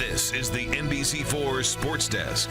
This is the NBC4 Sports Desk.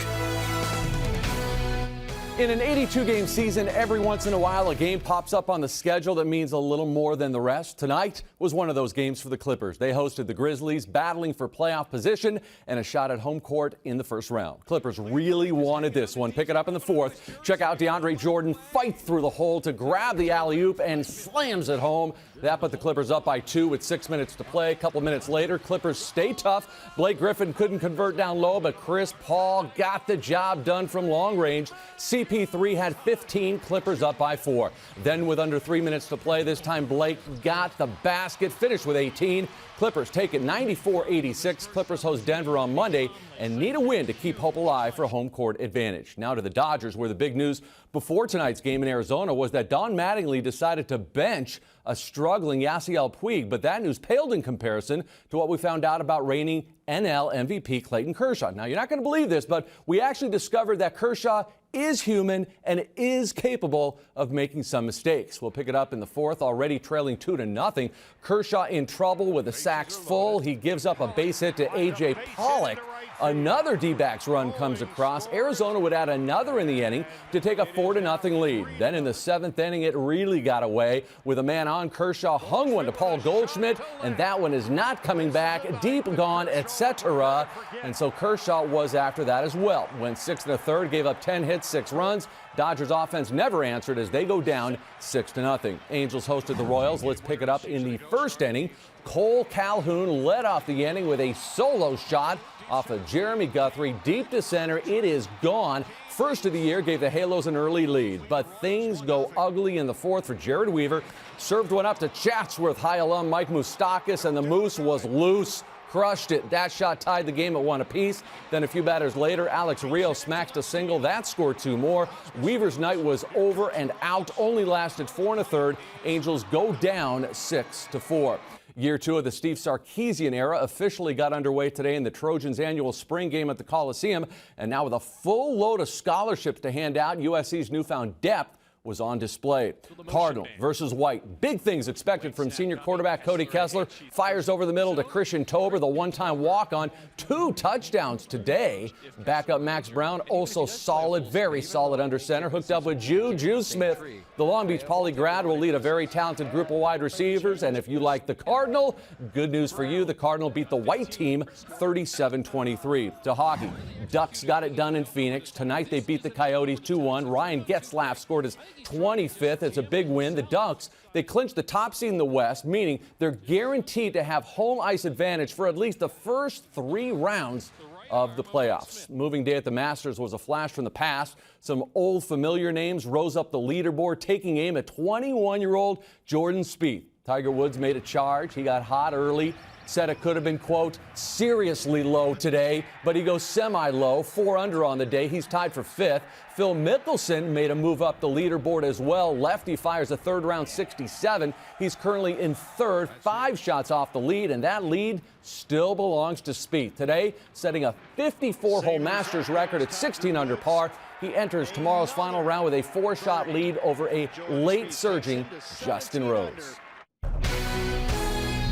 In an 82-game season, every once in a while, a game pops up on the schedule that means a little more than the rest. Tonight was one of those games for the Clippers. They hosted the Grizzlies, battling for playoff position and a shot at home court in the first round. Clippers really wanted this one. Pick it up in the fourth. Check out DeAndre Jordan fight through the hole to grab the alley-oop and slams it home. That put the Clippers up by 2 with 6 minutes to play. A couple minutes later, Clippers stay tough. Blake Griffin couldn't convert down low, but Chris Paul got the job done from long range. CP3 had 15, Clippers up by 4. Then with under 3 minutes to play, this time Blake got the basket, finished with 18. Clippers take it 94-86. Clippers host Denver on Monday and need a win to keep hope alive for a home court advantage. Now to the Dodgers, where the big news before tonight's game in Arizona was that Don Mattingly decided to bench a struggling Yasiel Puig, but that news paled in comparison to what we found out about reigning NL MVP Clayton Kershaw. Now, you're not going to believe this, but we actually discovered that Kershaw is human and is capable of making some mistakes. We'll pick it up in the fourth, already trailing 2-0. Kershaw in trouble with the sacks full. He gives up a base hit to A.J. Pollock. Another D-backs run comes across. Arizona would add another in the inning to take a 4-0 lead. Then in the seventh inning, it really got away. With a man on, Kershaw hung one to Paul Goldschmidt, and that one is not coming back. Deep gone, etc. And so Kershaw was after that as well. Went 6 1/3, gave up 10 hits, 6 runs. Dodgers offense never answered as they go down 6-0. Angels hosted the Royals. Let's pick it up in the first inning. Cole Calhoun led off the inning with a solo shot off of Jeremy Guthrie, deep to center. It is gone. First of the year gave the Halos an early lead, but things go ugly in the fourth for Jared Weaver. Served one up to Chatsworth High alum Mike Moustakas, and the Moose was loose. Crushed it. That shot tied the game at 1 apiece. Then a few batters later, Alex Rios smacked a single. That scored 2 more. Weaver's night was over and out. Only lasted 4 1/3. Angels go down 6-4. Year 2 of the Steve Sarkisian era officially got underway today in the Trojans' annual spring game at the Coliseum. And now with a full load of scholarships to hand out, USC's newfound depth was on display. Cardinal versus White. Big things expected from senior quarterback Cody Kessler. Fires over the middle to Christian Tober, the one-time walk-on. 2 touchdowns today. Backup Max Brown, also solid, very solid under center. Hooked up with Juju Smith. The Long Beach Poly grad will lead a very talented group of wide receivers. And if you like the Cardinal, good news for you. The Cardinal beat the White team 37-23. To hockey. Ducks got it done in Phoenix. Tonight they beat the Coyotes 2-1. Ryan Getzlaf scored his 25th. It's a big win. The Ducks, they clinched the top seed in the West, meaning they're guaranteed to have home ice advantage for at least the first 3 rounds of the playoffs. Moving day at the Masters was a flash from the past. Some old familiar names rose up the leaderboard, taking aim at 21-year-old Jordan Spieth. Tiger Woods made a charge. He got hot early. Said it could have been, quote, seriously low today, but he goes semi-low, 4 under on the day. He's tied for 5th. Phil Mickelson made a move up the leaderboard as well. Lefty fires a third-round 67. He's currently in 3rd, 5 shots off the lead, and that lead still belongs to Spieth. Today, setting a 54-hole Masters record at 16 under par. He enters tomorrow's final round with a 4-shot lead over a late-surging Justin Rose.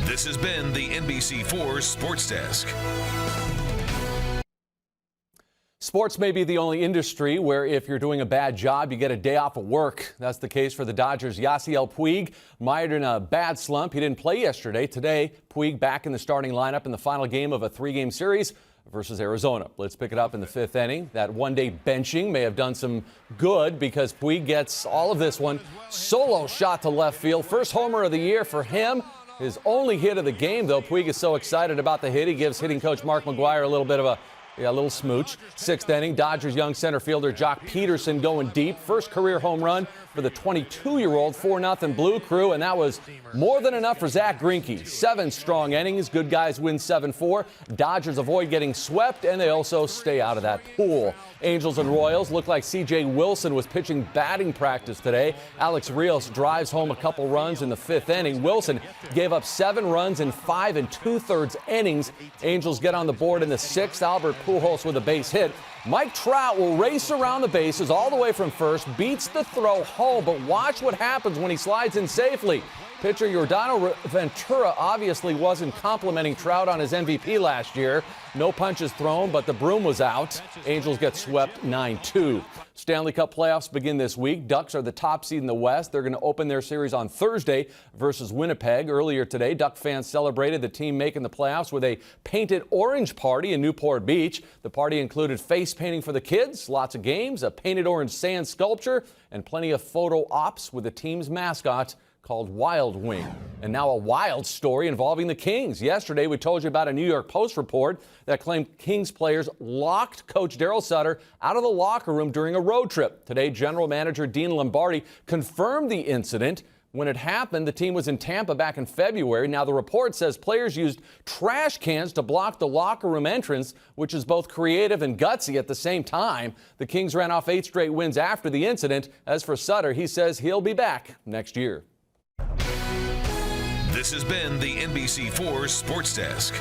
This has been the NBC4 Sports Desk. Sports may be the only industry where if you're doing a bad job, you get a day off of work. That's the case for the Dodgers' Yasiel Puig, mired in a bad slump. He didn't play yesterday. Today, Puig back in the starting lineup in the final game of a 3-game series versus Arizona. Let's pick it up in the 5th inning. That one-day benching may have done some good because Puig gets all of this one. Solo shot to left field. First homer of the year for him. His only hit of the game, though. Puig is so excited about the hit, he gives hitting coach Mark McGuire a little bit of a little smooch. 6th inning, Dodgers young center fielder Jock Peterson going deep. First career home run for the 22-year-old 4-0 Blue Crew, and that was more than enough for Zach Greinke. 7 strong innings. Good guys win 7-4. Dodgers avoid getting swept, and they also stay out of that pool. Angels and Royals look like C.J. Wilson was pitching batting practice today. Alex Rios drives home a couple runs in the 5th inning. Wilson gave up 7 runs in 5 2/3 innings. Angels get on the board in the 6th. Albert Pujols with a base hit. Mike Trout will race around the bases all the way from first, beats the throw home, but watch what happens when he slides in safely. Pitcher Yordano Ventura obviously wasn't complimenting Trout on his MVP last year. No punches thrown, but the broom was out. Angels get swept 9-2. Stanley Cup playoffs begin this week. Ducks are the top seed in the West. They're going to open their series on Thursday versus Winnipeg. Earlier today, Duck fans celebrated the team making the playoffs with a painted orange party in Newport Beach. The party included face painting for the kids, lots of games, a painted orange sand sculpture, and plenty of photo ops with the team's mascot called Wild Wing. And now a wild story involving the Kings. Yesterday, we told you about a New York Post report that claimed Kings players locked Coach Daryl Sutter out of the locker room during a road trip. Today, General Manager Dean Lombardi confirmed the incident. When it happened, the team was in Tampa back in February. Now, the report says players used trash cans to block the locker room entrance, which is both creative and gutsy at the same time. The Kings ran off 8 straight wins after the incident. As for Sutter, he says he'll be back next year. This has been the NBC4 Sports Desk.